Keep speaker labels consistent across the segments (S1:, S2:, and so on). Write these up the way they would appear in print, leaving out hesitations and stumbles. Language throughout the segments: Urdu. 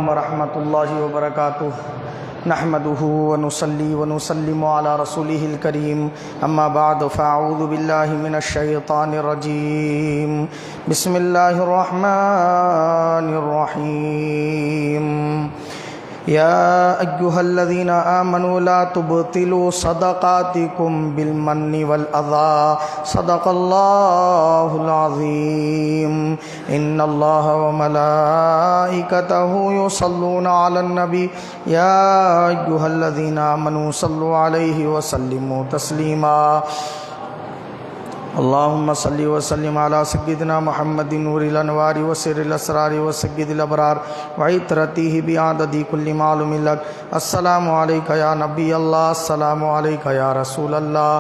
S1: ورحمۃ اللہ وبرکاتہ نحمده ونصلي ونسلم على رسوله الكريم اما بعد فاعوذ بالله من الشيطان الرجيم بسم الله الرحمن الرحيم يا أيها الذين آمنوا لا تبطلوا صدقاتكم بالمن والأذى صدق الله العظيم إن الله وملائكته يصلون على النبي يا أيها الذين آمنوا صلوا عليه وسلموا تسليما اللهم صل وسلم على سيدنا محمد نور الانوار وسر الاسرار وسيد الابرار وعطرته بعدد كل معلوم لك السلام عليك يا نبي الله السلام عليك يا رسول الله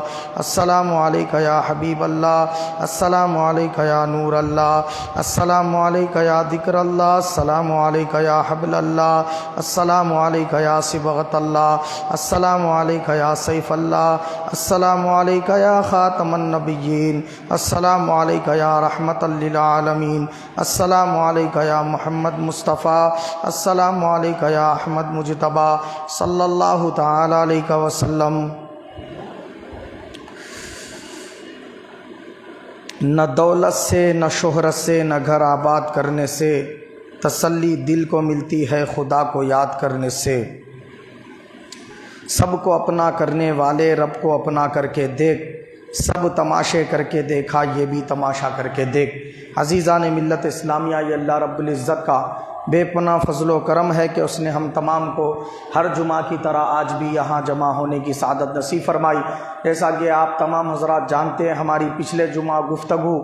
S1: السلام عليك يا حبيب الله السلام عليك يا نور الله السلام عليك يا ذكر الله السلام عليك يا حبل الله السلام عليك يا صبغة الله السلام عليك يا سيف الله السلام عليك يا خاتم النبيين السلام علیکہ یا رحمت للعالمین السلام علیکہ یا محمد مصطفیٰ السلام علیکہ یا احمد مجتبیٰ صلی اللہ تعالی علیہ وسلم۔ نہ دولت سے نہ شہرت سے نہ گھر آباد کرنے سے تسلی دل کو ملتی ہے خدا کو یاد کرنے سے۔ سب کو اپنا کرنے والے رب کو اپنا کر کے دیکھ، سب تماشے کر کے دیکھا یہ بھی تماشا کر کے دیکھ۔ عزیزان ملت اسلامیہ، یہ اللہ رب العزت کا بے پناہ فضل و کرم ہے کہ اس نے ہم تمام کو ہر جمعہ کی طرح آج بھی یہاں جمع ہونے کی سعادت نصیب فرمائی۔ جیسا کہ آپ تمام حضرات جانتے ہیں، ہماری پچھلے جمعہ گفتگو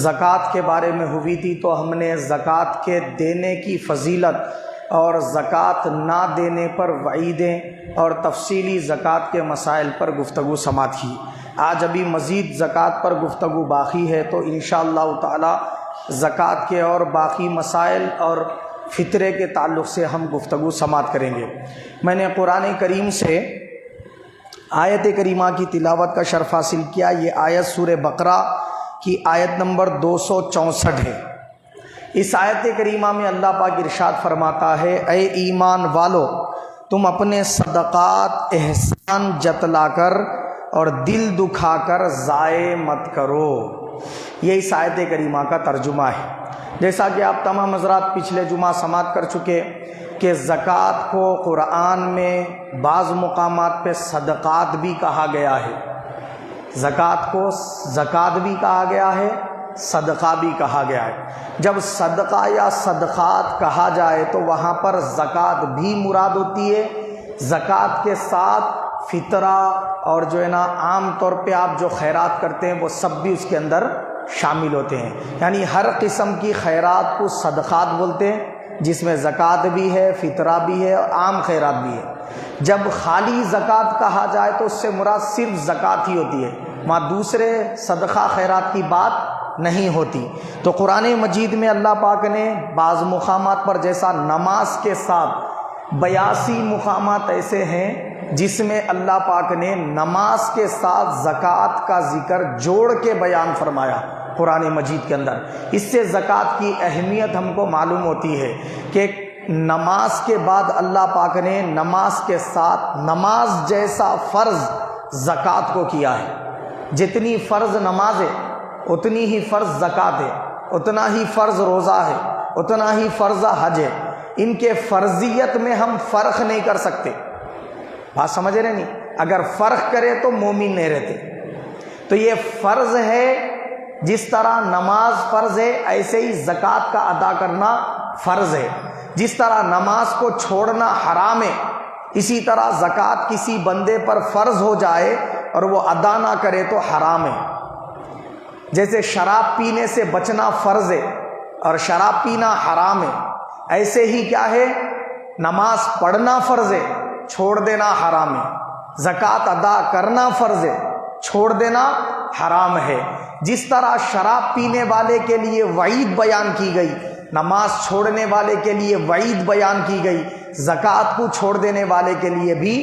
S1: زکوٰۃ کے بارے میں ہوئی تھی، تو ہم نے زکوٰۃ کے دینے کی فضیلت اور زکوٰۃ نہ دینے پر وعیدیں اور تفصیلی زکوٰۃ کے مسائل پر گفتگو سماعت کی۔ آج ابھی مزید زکوٰۃ پر گفتگو باقی ہے، تو انشاءاللہ تعالی زکوٰۃ کے اور باقی مسائل اور فطرے کے تعلق سے ہم گفتگو سماعت کریں گے۔ میں نے قرآن کریم سے آیت کریمہ کی تلاوت کا شرف حاصل کیا۔ یہ آیت سورہ بقرہ کی آیت نمبر 264 ہے۔ اس آیت کریمہ میں اللہ پاک ارشاد فرماتا ہے، اے ایمان والو، تم اپنے صدقات احسان جتلا کر اور دل دکھا کر ضائع مت کرو۔ یہ اس آیت کریمہ کا ترجمہ ہے۔ جیسا کہ آپ تمام حضرات پچھلے جمعہ سماعت کر چکے کہ زکوٰۃ کو قرآن میں بعض مقامات پہ صدقات بھی کہا گیا ہے، زکوٰۃ کو زکوٰۃ بھی کہا گیا ہے، صدقہ بھی کہا گیا ہے۔ جب صدقہ یا صدقات کہا جائے تو وہاں پر زکوٰۃ بھی مراد ہوتی ہے، زکوٰۃ کے ساتھ فطرہ اور جو ہے نا عام طور پہ آپ جو خیرات کرتے ہیں وہ سب بھی اس کے اندر شامل ہوتے ہیں۔ یعنی ہر قسم کی خیرات کو صدقات بولتے ہیں، جس میں زکوٰۃ بھی ہے، فطرہ بھی ہے اور عام خیرات بھی ہے۔ جب خالی زکوٰۃ کہا جائے تو اس سے مراد صرف زکوٰۃ ہی ہوتی ہے، وہاں دوسرے صدقہ خیرات کی بات نہیں ہوتی۔ تو قرآن مجید میں اللہ پاک نے بعض مقامات پر، جیسا نماز کے ساتھ 82 مقامات ایسے ہیں جس میں اللہ پاک نے نماز کے ساتھ زکوٰۃ کا ذکر جوڑ کے بیان فرمایا قرآن مجید کے اندر۔ اس سے زکوٰۃ کی اہمیت ہم کو معلوم ہوتی ہے کہ نماز کے بعد اللہ پاک نے نماز کے ساتھ نماز جیسا فرض زکوٰۃ کو کیا ہے۔ جتنی فرض نماز ہے اتنی ہی فرض زکوٰۃ ہے، اتنا ہی فرض روزہ ہے، اتنا ہی فرض حج ہے۔ ان کے فرضیت میں ہم فرق نہیں کر سکتے، بات سمجھ رہے نہیں؟ اگر فرق کرے تو مومن نہیں رہتے۔ تو یہ فرض ہے، جس طرح نماز فرض ہے ایسے ہی زکوٰۃ کا ادا کرنا فرض ہے۔ جس طرح نماز کو چھوڑنا حرام ہے، اسی طرح زکوٰۃ کسی بندے پر فرض ہو جائے اور وہ ادا نہ کرے تو حرام ہے۔ جیسے شراب پینے سے بچنا فرض ہے اور شراب پینا حرام ہے، ایسے ہی کیا ہے، نماز پڑھنا فرض ہے، چھوڑ دینا حرام ہے۔ زکوٰۃ ادا کرنا فرض ہے، چھوڑ دینا حرام ہے۔ جس طرح شراب پینے والے کے لیے وعید بیان کی گئی، نماز چھوڑنے والے کے لیے وعید بیان کی گئی، زکوٰۃ کو چھوڑ دینے والے کے لیے بھی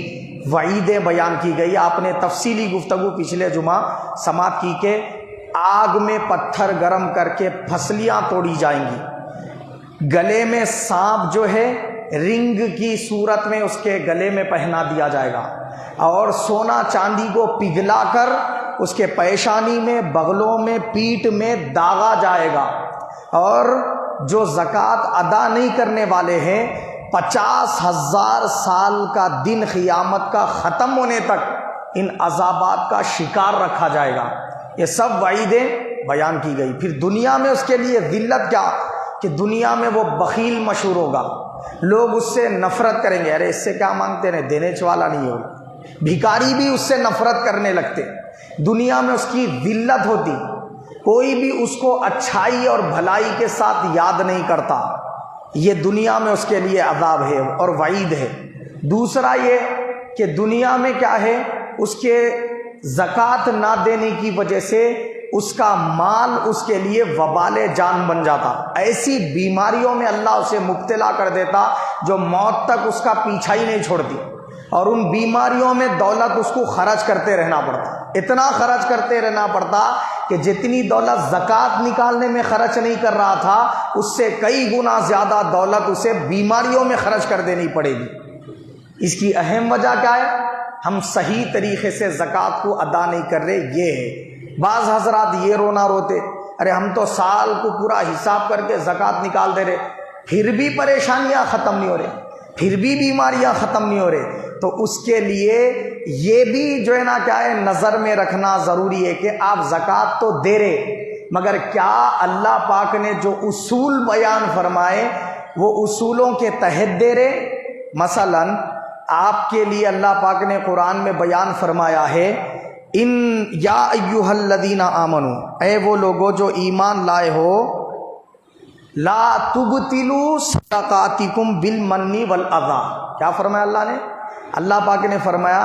S1: وعیدیں بیان کی گئی۔ آپ نے تفصیلی گفتگو پچھلے جمعہ سماعت کی کہ آگ میں پتھر گرم کر کے پھسلیاں توڑی جائیں گی، گلے میں سانپ جو ہے رنگ کی صورت میں اس کے گلے میں پہنا دیا جائے گا، اور سونا چاندی کو پگھلا کر اس کے پیشانی میں، بغلوں میں، پیٹھ میں داغا جائے گا۔ اور جو زکوٰۃ ادا نہیں کرنے والے ہیں 50,000 سال کا دن قیامت کا ختم ہونے تک ان عذابات کا شکار رکھا جائے گا۔ یہ سب وعیدیں بیان کی گئی۔ پھر دنیا میں اس کے لیے ذلت کیا کہ دنیا میں وہ بخیل مشہور ہوگا، لوگ اس سے نفرت کریں گے، ارے اس سے کیا مانگتے ہیں، دینے والا نہیں ہوگا، بھکاری بھی اس سے نفرت کرنے لگتے۔ دنیا میں اس کی ذلت ہوتی، کوئی بھی اس کو اچھائی اور بھلائی کے ساتھ یاد نہیں کرتا۔ یہ دنیا میں اس کے لیے عذاب ہے اور وعید ہے۔ دوسرا یہ کہ دنیا میں کیا ہے، اس کے زکوٰۃ نہ دینے کی وجہ سے اس کا مال اس کے لیے وبال جان بن جاتا، ایسی بیماریوں میں اللہ اسے مبتلا کر دیتا جو موت تک اس کا پیچھا ہی نہیں چھوڑتی، اور ان بیماریوں میں دولت اس کو خرچ کرتے رہنا پڑتا، اتنا خرچ کرتے رہنا پڑتا کہ جتنی دولت زکوٰۃ نکالنے میں خرچ نہیں کر رہا تھا اس سے کئی گنا زیادہ دولت اسے بیماریوں میں خرچ کر دینی پڑے گی۔ اس کی اہم وجہ کیا ہے؟ ہم صحیح طریقے سے زکوٰۃ کو ادا نہیں کر رہے، یہ ہے۔ بعض حضرات یہ رونا روتے، ارے ہم تو سال کو پورا حساب کر کے زکوٰۃ نکال دے رہے، پھر بھی پریشانیاں ختم نہیں ہو رہے، پھر بھی بیماریاں ختم نہیں ہو رہے۔ تو اس کے لیے یہ بھی جو ہے نا کیا ہے، نظر میں رکھنا ضروری ہے کہ آپ زکوٰۃ تو دے رہے، مگر کیا اللہ پاک نے جو اصول بیان فرمائے وہ اصولوں کے تحت دے رہے۔ مثلا آپ کے لیے اللہ پاک نے قرآن میں بیان فرمایا ہے، ان یا ایھا الذین آمنوا، اے وہ لوگوں جو ایمان لائے ہو، لا تبطلوا صدقاتکم بالمن والاذی۔ کیا فرمایا اللہ نے؟ اللہ پاک نے فرمایا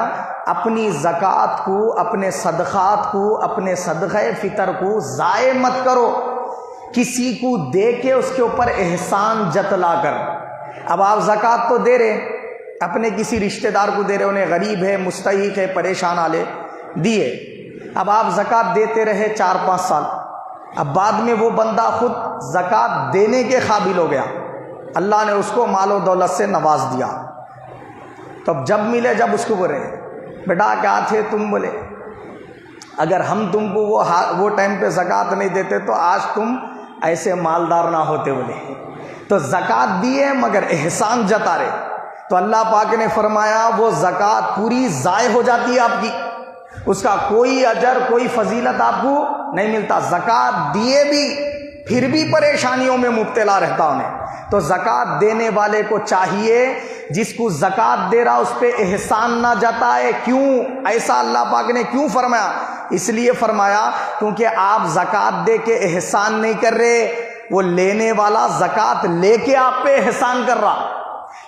S1: اپنی زکوٰۃ کو، اپنے صدقات کو، اپنے صدقہ فطر کو ضائع مت کرو کسی کو دے کے اس کے اوپر احسان جتلا کر۔ اب آپ زکوٰۃ تو دے رہے، اپنے کسی رشتہ دار کو دے رہے، انہیں غریب ہے، مستحق ہے، پریشان والے دیے، اب آپ زکوٰۃ دیتے رہے 4-5 سال، اب بعد میں وہ بندہ خود زکوٰۃ دینے کے قابل ہو گیا، اللہ نے اس کو مال و دولت سے نواز دیا، تو اب جب ملے، جب اس کو بولے بیٹا کیا تھے تم، بولے اگر ہم تم کو وہ ٹائم پہ زکوٰۃ نہیں دیتے تو آج تم ایسے مالدار نہ ہوتے، بولے تو زکوٰۃ دیے مگر احسان جتا رہے، تو اللہ پاک نے فرمایا وہ زکوٰۃ پوری ضائع ہو جاتی ہے آپ کی، اس کا کوئی اجر، کوئی فضیلت آپ کو نہیں ملتا۔ زکوٰۃ دیے بھی پھر بھی پریشانیوں میں مبتلا رہتا انہیں۔ تو زکوٰۃ دینے والے کو چاہیے جس کو زکوٰۃ دے رہا اس پہ احسان نہ جتائے۔ کیوں ایسا اللہ پاک نے کیوں فرمایا؟ اس لیے فرمایا کیونکہ آپ زکوٰۃ دے کے احسان نہیں کر رہے، وہ لینے والا زکوٰۃ لے کے آپ پہ احسان کر رہا،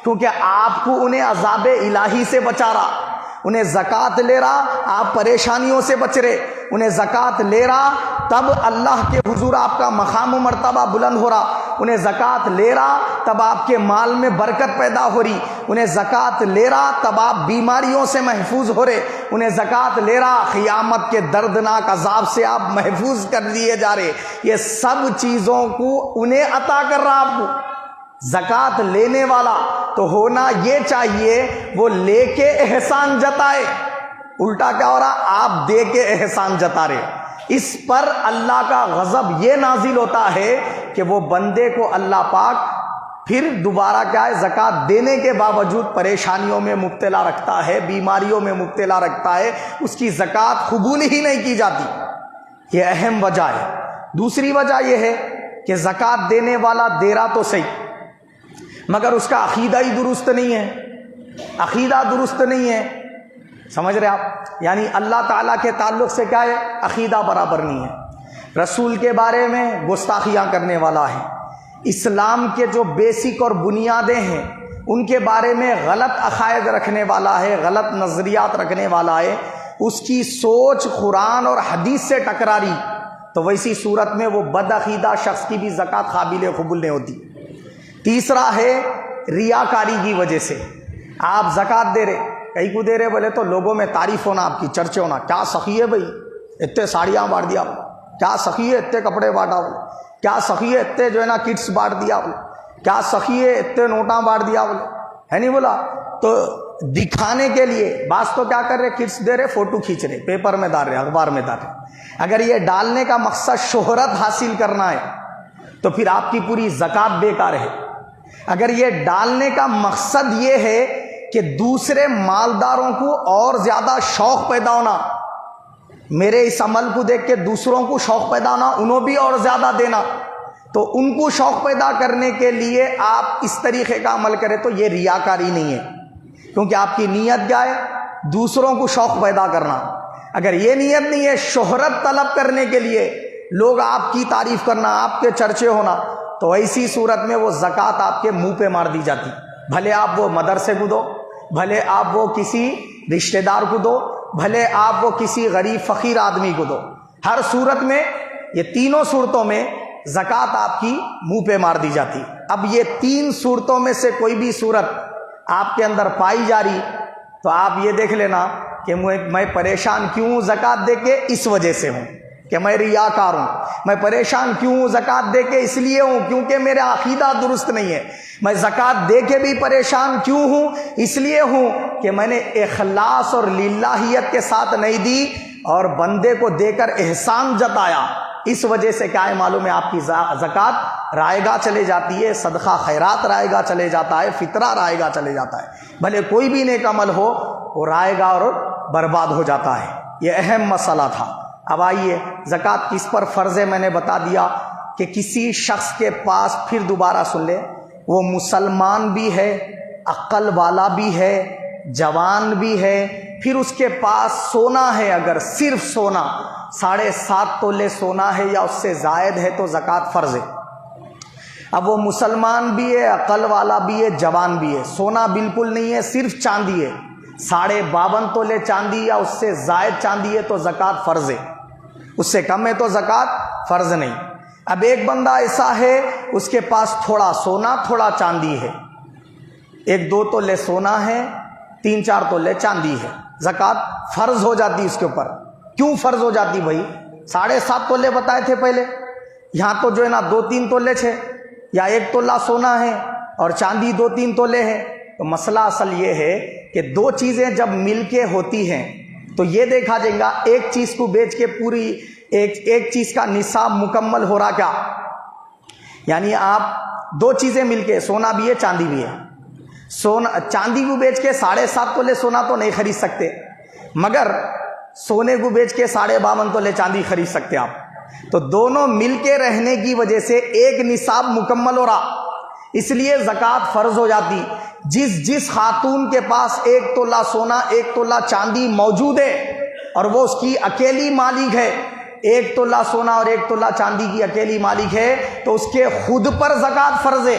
S1: کیونکہ آپ کو انہیں عذاب الہی سے بچا رہا۔ انہیں زکوٰۃ لے رہا، آپ پریشانیوں سے بچ رہے، انہیں زکوٰۃ لے رہا تب اللہ کے حضور آپ کا مقام و مرتبہ بلند ہو رہا، انہیں زکوٰۃ لے رہا تب آپ کے مال میں برکت پیدا ہو رہی، انہیں زکوٰۃ لے رہا تب آپ بیماریوں سے محفوظ ہو رہے، انہیں زکوٰۃ لے رہا قیامت کے دردناک عذاب سے آپ محفوظ کر دیے جا رہے۔ یہ سب چیزوں کو انہیں عطا کر رہا آپ کو۔ زکوٰۃ لینے والا تو ہونا یہ چاہیے وہ لے کے احسان جتائے، الٹا کیا ہو رہا؟ آپ دے کے احسان جتا رہے۔ اس پر اللہ کا غضب یہ نازل ہوتا ہے کہ وہ بندے کو اللہ پاک پھر دوبارہ کیا ہے، زکوٰۃ دینے کے باوجود پریشانیوں میں مبتلا رکھتا ہے، بیماریوں میں مبتلا رکھتا ہے، اس کی زکوٰۃ قبول ہی نہیں کی جاتی۔ یہ اہم وجہ ہے۔ دوسری وجہ یہ ہے کہ زکوٰۃ دینے والا دے رہا تو صحیح مگر اس کا عقیدہ ہی درست نہیں ہے، عقیدہ درست نہیں ہے، سمجھ رہے آپ؟ یعنی اللہ تعالیٰ کے تعلق سے کیا ہے، عقیدہ برابر نہیں ہے، رسول کے بارے میں گستاخیاں کرنے والا ہے، اسلام کے جو بیسک اور بنیادیں ہیں ان کے بارے میں غلط عقائد رکھنے والا ہے، غلط نظریات رکھنے والا ہے، اس کی سوچ قرآن اور حدیث سے ٹکراری، تو ویسی صورت میں وہ بد عقیدہ شخص کی بھی زکوٰۃ قابل قبول نہیں ہوتی۔ تیسرا ہے ریاکاری کی وجہ سے، آپ زکوٰۃ دے رہے، کئی کو دے رہے بولے تو لوگوں میں تعریف ہونا، آپ کی چرچے ہونا، کیا سخی ہے بھائی، اتنے ساڑیاں بانٹ دیا، کیا سخی ہے اتنے کپڑے بانٹا، کیا سخی ہے اتنے جو ہے نا کٹس بانٹ دیا، کیا سخی ہے اتنے نوٹاں بانٹ دیا بولے, ہے نہیں بولا. تو دکھانے کے لیے بعض تو کیا کر رہے, کٹس دے رہے, فوٹو کھینچ رہے, پیپر میں ڈال رہے, اخبار میں ڈال رہے. اگر یہ ڈالنے کا مقصد شہرت حاصل کرنا ہے تو پھر آپ کی پوری زکوٰۃ بیکار ہے. اگر یہ ڈالنے کا مقصد یہ ہے کہ دوسرے مالداروں کو اور زیادہ شوق پیدا ہونا, میرے اس عمل کو دیکھ کے دوسروں کو شوق پیدا ہونا, انہوں بھی اور زیادہ دینا, تو ان کو شوق پیدا کرنے کے لیے آپ اس طریقے کا عمل کریں تو یہ ریاکاری نہیں ہے, کیونکہ آپ کی نیت کیا ہے, دوسروں کو شوق پیدا کرنا. اگر یہ نیت نہیں ہے شہرت طلب کرنے کے لیے, لوگ آپ کی تعریف کرنا, آپ کے چرچے ہونا, تو ایسی صورت میں وہ زکوٰۃ آپ کے منہ پہ مار دی جاتی. بھلے آپ وہ مدرسے کو دو, بھلے آپ وہ کسی رشتہ دار کو دو, بھلے آپ وہ کسی غریب فقیر آدمی کو دو, ہر صورت میں یہ تینوں صورتوں میں زکوٰۃ آپ کی منہ پہ مار دی جاتی. اب یہ تین صورتوں میں سے کوئی بھی صورت آپ کے اندر پائی جا رہی تو آپ یہ دیکھ لینا کہ میں پریشان کیوں ہوں زکوٰۃ دے کے, اس وجہ سے ہوں کہ میں ریاکار ہوں. میں پریشان کیوں ہوں زکوٰۃ دے کے, اس لیے ہوں کیونکہ میرا عقیدہ درست نہیں ہے. میں زکوٰۃ دے کے بھی پریشان کیوں ہوں, اس لیے ہوں کہ میں نے اخلاص اور للہیت کے ساتھ نہیں دی اور بندے کو دے کر احسان جتایا. اس وجہ سے کیا ہے معلوم ہے, آپ کی زکوٰۃ رائے گاہ چلے جاتی ہے, صدقہ خیرات رائے گاہ چلے جاتا ہے, فطرہ رائے گاہ چلے جاتا ہے. بھلے کوئی بھی نیک عمل ہو وہ رائے گاہ اور برباد ہو جاتا ہے. یہ اہم مسئلہ تھا. اب آئیے زکوٰۃ کس پر فرض ہے, میں نے بتا دیا کہ کسی شخص کے پاس, پھر دوبارہ سن لے, وہ مسلمان بھی ہے, عقل والا بھی ہے, جوان بھی ہے, پھر اس کے پاس سونا ہے, اگر صرف سونا 7.5 تولے سونا ہے یا اس سے زائد ہے تو زکوٰۃ فرض ہے. اب وہ مسلمان بھی ہے, عقل والا بھی ہے, جوان بھی ہے, سونا بالکل نہیں ہے, صرف چاندی ہے, 52.5 تولے چاندی یا اس سے زائد چاندی ہے تو زکوٰۃ فرض ہے, اس سے کم ہے تو زکوٰۃ فرض نہیں. اب ایک بندہ ایسا ہے اس کے پاس تھوڑا سونا تھوڑا چاندی ہے, 1-2 تولے سونا ہے, 3-4 تولے چاندی ہے, زکوٰۃ فرض ہو جاتی اس کے اوپر. کیوں فرض ہو جاتی بھائی؟ 7.5 تولے بتائے تھے پہلے, یہاں تو جو ہے نا 2-3 تولے تھے, یا 1 تولہ سونا ہے اور چاندی 2-3 تولے ہے. تو مسئلہ اصل یہ ہے کہ 2 چیزیں جب مل کے ہوتی ہیں تو یہ دیکھا جائے گا ایک چیز کو بیچ کے پوری ایک چیز کا نصاب مکمل ہو رہا کیا. یعنی آپ 2 چیزیں مل کے, سونا بھی ہے چاندی بھی ہے, چاندی کو بیچ کے 7.5 تولے سونا تو نہیں خرید سکتے, مگر سونے کو بیچ کے 52.5 تولے چاندی خرید سکتے آپ. تو دونوں مل کے رہنے کی وجہ سے ایک نصاب مکمل ہو رہا, اس لیے زکوٰۃ فرض ہو جاتی. جس خاتون کے پاس 1 تولہ سونا 1 تولہ چاندی موجود ہے اور وہ اس کی اکیلی مالک ہے, 1 تولہ سونا اور 1 تولہ چاندی کی اکیلی مالک ہے, تو اس کے خود پر زکوٰۃ فرض ہے.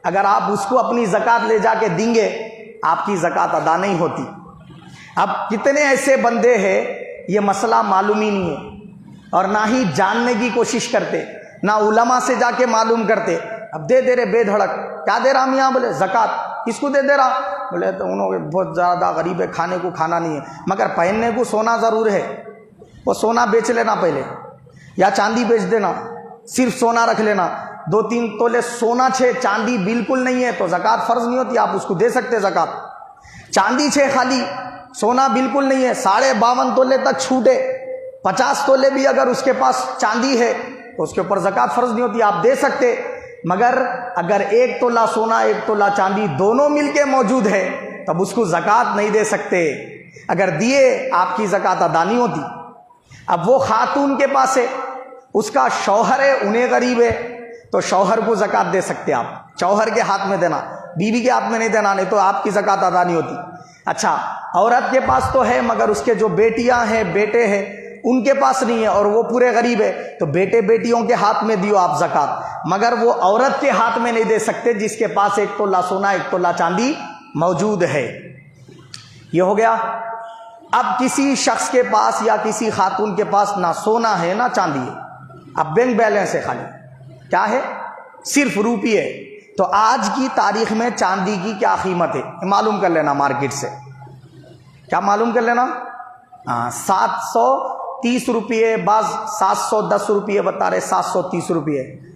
S1: اگر آپ اس کو اپنی زکوٰۃ لے جا کے دیں گے آپ کی زکوٰۃ ادا نہیں ہوتی. اب کتنے ایسے بندے ہیں یہ مسئلہ معلوم ہی نہیں ہے اور نہ ہی جاننے کی کوشش کرتے, نہ علماء سے جا کے معلوم کرتے. اب دے رہے بے دھڑک, کیا دے رہا میاں؟ بولے زکوٰۃ. کس کو دے رہا؟ بولے تو انہوں بہت زیادہ غریب ہے, کھانے کو کھانا نہیں ہے, مگر پہننے کو سونا ضرور ہے, وہ سونا بیچ لینا پہلے یا چاندی بیچ دینا, صرف سونا رکھ لینا. 2-3 تولے سونا چاندی بالکل نہیں ہے تو زکوٰۃ فرض نہیں ہوتی, آپ اس کو دے سکتے زکوٰۃ. چاندی خالی, سونا بالکل نہیں ہے, 52.5 تولے تک چھوٹے, 50 تولے بھی اگر اس کے پاس چاندی ہے تو اس کے اوپر زکوٰۃ فرض نہیں ہوتی, آپ دے سکتے. مگر اگر 1 تولہ سونا 1 تولہ چاندی دونوں مل کے موجود ہے تب اس کو زکوٰۃ نہیں دے سکتے. اگر دیے آپ کی زکوٰۃ ادا نہیں ہوتی. اب وہ خاتون کے پاس ہے, اس کا شوہر ہے, انہیں غریب ہے, تو شوہر کو زکوٰۃ دے سکتے آپ, شوہر کے ہاتھ میں دینا, بیوی کے ہاتھ میں نہیں دینا, نہیں تو آپ کی زکوٰۃ ادا نہیں ہوتی. اچھا, عورت کے پاس تو ہے مگر اس کے جو بیٹیاں ہیں بیٹے ہیں ان کے پاس نہیں ہے اور وہ پورے غریب ہے, تو بیٹے بیٹیوں کے ہاتھ میں دیو آپ زکوٰۃ, مگر وہ عورت کے ہاتھ میں نہیں دے سکتے جس کے پاس 1 تولہ سونا 1 تولہ چاندی موجود ہے. یہ ہو گیا. اب کسی شخص کے پاس یا کسی خاتون کے پاس نہ سونا ہے نہ چاندی ہے, اب بینک بیلنس ہے, خالی کیا ہے, صرف روپیے. تو آج کی تاریخ میں چاندی کی کیا قیمت ہے معلوم کر لینا مارکیٹ سے. کیا معلوم کر لینا؟ 730 روپیے, بعض 710 روپیے بتا رہے, 730 روپیے.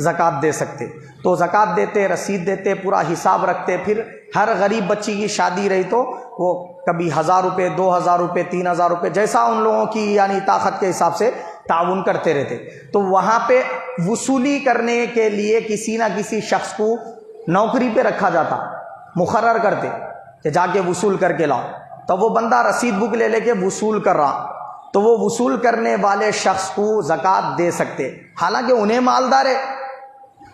S1: زکوٰۃ دے سکتے. تو زکوٰۃ دیتے, رسید دیتے, پورا حساب رکھتے. پھر ہر غریب بچی کی شادی رہی تو وہ کبھی 1000 روپے, 2000 روپے, 3000 روپے, جیسا ان لوگوں کی یعنی طاقت کے حساب سے تعاون کرتے رہتے. تو وہاں پہ وصولی کرنے کے لیے کسی نہ کسی شخص کو نوکری پہ رکھا جاتا, مقرر کرتے کہ جا کے وصول کر کے لاؤ. تو وہ بندہ رسید بک لے لے کے وصول کر رہا, تو وہ وصول کرنے والے شخص کو زکوٰۃ دے سکتے. حالانکہ انہیں مالدار ہے,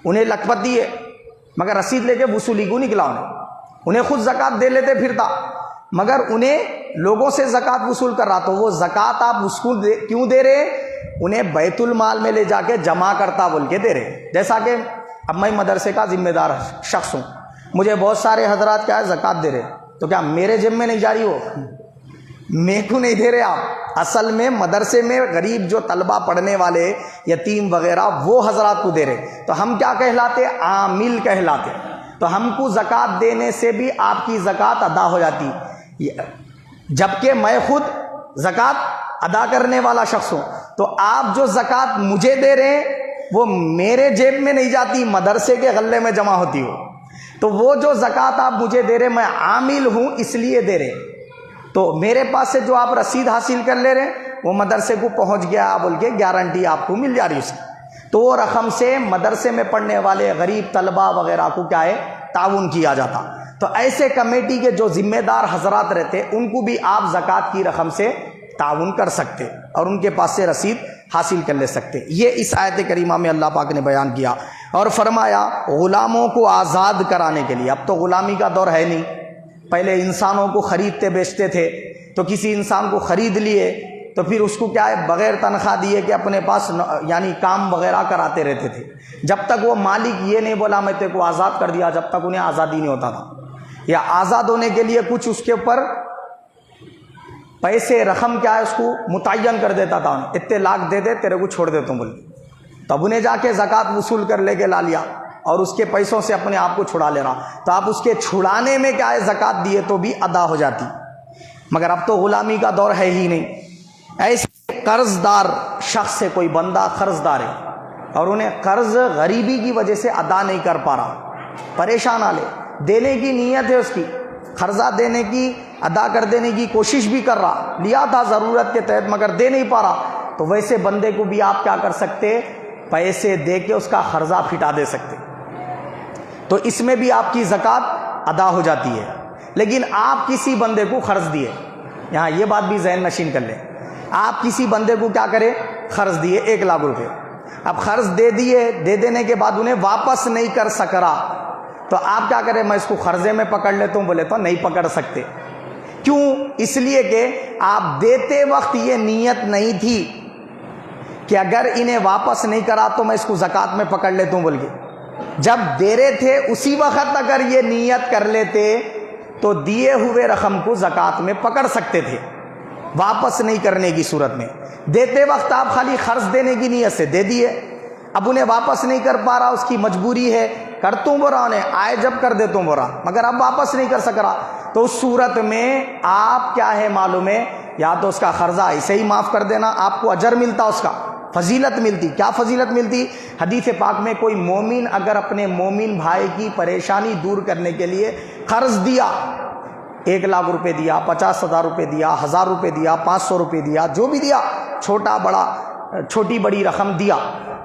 S1: انہیں لکھپتی ہے, مگر رسید لے کے وصولی کو نکلا. انہیں خود زکوٰۃ دے لیتے پھرتا, مگر انہیں لوگوں سے زکوٰۃ وصول کر رہا. تو وہ زکوٰۃ آپ اس کو کیوں دے رہے؟ انہیں بیت المال میں لے جا کے جمع کرتا بول کے دے رہے. جیسا کہ اب میں مدرسے کا ذمہ دار شخص ہوں, مجھے بہت سارے حضرات کیا ہے زکوٰۃ دے رہے, تو کیا میرے ذمہ میں نہیں جاری ہو؟ میں کو نہیں دے رہے آپ. اصل میں مدرسے میں غریب جو طلبہ پڑھنے والے, یتیم وغیرہ, وہ حضرات کو دے رہے. تو ہم کیا کہلاتے؟ عامل کہلاتے. تو ہم کو زکوٰۃ دینے سے بھی آپ کی زکوٰۃ ادا ہو جاتی, جبکہ میں خود زکوٰۃ ادا کرنے والا شخص ہوں. تو آپ جو زکوٰۃ مجھے دے رہے ہیں وہ میرے جیب میں نہیں جاتی, مدرسے کے غلے میں جمع ہوتی ہو. تو وہ جو زکوٰۃ آپ مجھے دے رہے, میں عامل ہوں اس لیے دے رہے. تو میرے پاس سے جو آپ رسید حاصل کر لے رہے وہ مدرسے کو پہنچ گیا بول کے گارنٹی آپ کو مل جا رہی اس کی. تو وہ رقم سے مدرسے میں پڑھنے والے غریب طلبہ وغیرہ کو کیا ہے تعاون کیا جاتا. تو ایسے کمیٹی کے جو ذمہ دار حضرات رہتے ان کو بھی آپ زکوٰۃ کی رقم سے تعاون کر سکتے اور ان کے پاس سے رسید حاصل کر لے سکتے. یہ اس آیت کریمہ میں اللہ پاک نے بیان کیا اور فرمایا غلاموں کو آزاد کرانے کے لیے. اب تو غلامی کا دور ہے نہیں, پہلے انسانوں کو خریدتے بیچتے تھے. تو کسی انسان کو خرید لیے تو پھر اس کو کیا ہے بغیر تنخواہ دیے کہ اپنے پاس یعنی کام وغیرہ کراتے رہتے تھے, جب تک وہ مالک یہ نہیں بولا میں تیرے کو آزاد کر دیا, جب تک انہیں آزادی نہیں ہوتا تھا. یا آزاد ہونے کے لیے کچھ اس کے اوپر پیسے رقم کیا ہے اس کو متعین کر دیتا تھا, اتنے لاکھ دے دے تیرے کو چھوڑ دیتا ہوں بول. تب انہیں جا کے زکوٰۃ وصول کر لے کے لا لیا اور اس کے پیسوں سے اپنے آپ کو چھڑا لے رہا. تو آپ اس کے چھڑانے میں کیا ہے زکوٰۃ دیے تو بھی ادا ہو جاتی. مگر اب تو غلامی کا دور ہے ہی نہیں. ایسے قرض دار شخص سے کوئی بندہ قرض دار ہے اور انہیں قرض غریبی کی وجہ سے ادا نہیں کر پا رہا, پریشان آ لے, دینے کی نیت ہے اس کی, قرضہ دینے کی, ادا کر دینے کی کوشش بھی کر رہا, لیا تھا ضرورت کے تحت مگر دے نہیں پا رہا. تو ویسے بندے کو بھی آپ کیا کر سکتے, پیسے دے کے اس کا قرضہ پھٹا دے سکتے. تو اس میں بھی آپ کی زکوٰۃ ادا ہو جاتی ہے. لیکن آپ کسی بندے کو قرض دیے, یہاں یہ بات بھی ذہن نشین کر لیں, آپ کسی بندے کو کیا کرے قرض دیے 1 لاکھ روپے. اب قرض دے دیے, دے دینے کے بعد انہیں واپس نہیں کر سک رہا, تو آپ کیا کریں میں اس کو قرضے میں پکڑ لیتا ہوں, بولے تو نہیں پکڑ سکتے. کیوں؟ اس لیے کہ آپ دیتے وقت یہ نیت نہیں تھی کہ اگر انہیں واپس نہیں کرا تو میں اس کو زکوٰۃ میں پکڑ لیتا ہوں بول کے. جب دے رہے تھے اسی وقت اگر یہ نیت کر لیتے تو دیے ہوئے رقم کو زکوٰۃ میں پکڑ سکتے تھے, واپس نہیں کرنے کی صورت میں. دیتے وقت آپ خالی قرض دینے کی نیت سے دے دیے, اب انہیں واپس نہیں کر پا رہا, اس کی مجبوری ہے, کرتا ہوں برا انہیں آئے جب کر دیتا ہوں برا, مگر اب واپس نہیں کر سک رہا. تو اس صورت میں آپ کیا ہے معلوم ہے, یا تو اس کا قرضہ ایسے ہی معاف کر دینا, آپ کو اجر ملتا, اس کا فضیلت ملتی. کیا فضیلت ملتی؟ حدیث پاک میں کوئی مومن اگر اپنے مومن بھائی کی پریشانی دور کرنے کے لیے قرض دیا, 1 لاکھ روپے دیا, 50,000 روپے دیا, 1000 روپے دیا, 500 روپے دیا, جو بھی دیا, چھوٹا بڑا چھوٹی بڑی رقم دیا,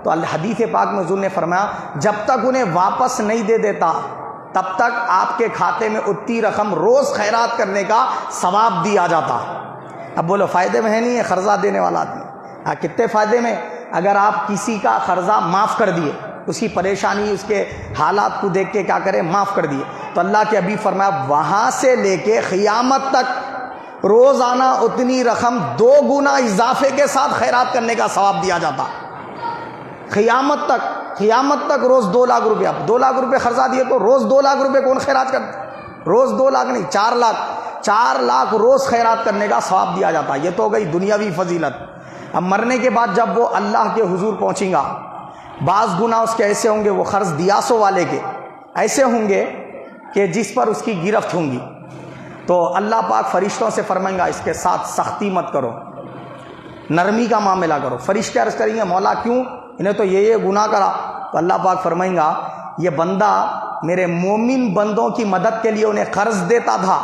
S1: تو حدیث پاک میں حضور نے فرمایا جب تک انہیں واپس نہیں دے دیتا تب تک آپ کے کھاتے میں اتنی رقم روز خیرات کرنے کا ثواب دیا جاتا. اب بولو فائدے میں ہے نہیں ہے قرضہ دینے والا آدمی؟ کتنے فائدے میں, اگر آپ کسی کا قرضہ معاف کر دیے, اس کی پریشانی اس کے حالات کو دیکھ کے کیا کریں معاف کر دیے, تو اللہ کے حبیب فرمایا وہاں سے لے کے قیامت تک روزانہ اتنی رقم 2 گنا اضافے کے ساتھ خیرات کرنے کا ثواب دیا جاتا. قیامت تک روز 2 لاکھ روپے, آپ 2 لاکھ روپے قرضہ دیے تو روز 2 لاکھ روپے کون خیرات کرتا؟ روز 2 لاکھ نہیں, 4 لاکھ روز خیرات کرنے کا ثواب دیا جاتا. یہ تو ہو گئی دنیاوی فضیلت. اب مرنے کے بعد جب وہ اللہ کے حضور پہنچیں گا, بعض گناہ اس کے ایسے ہوں گے, وہ قرض دیاسوں والے کے ایسے ہوں گے کہ جس پر اس کی گرفت ہوں گی, تو اللہ پاک فرشتوں سے فرمائیں گا اس کے ساتھ سختی مت کرو, نرمی کا معاملہ کرو. فرشتے عرض کریں گے مولا کیوں, انہیں تو یہ گناہ کرا, تو اللہ پاک فرمائیں گا یہ بندہ میرے مومن بندوں کی مدد کے لیے انہیں قرض دیتا تھا،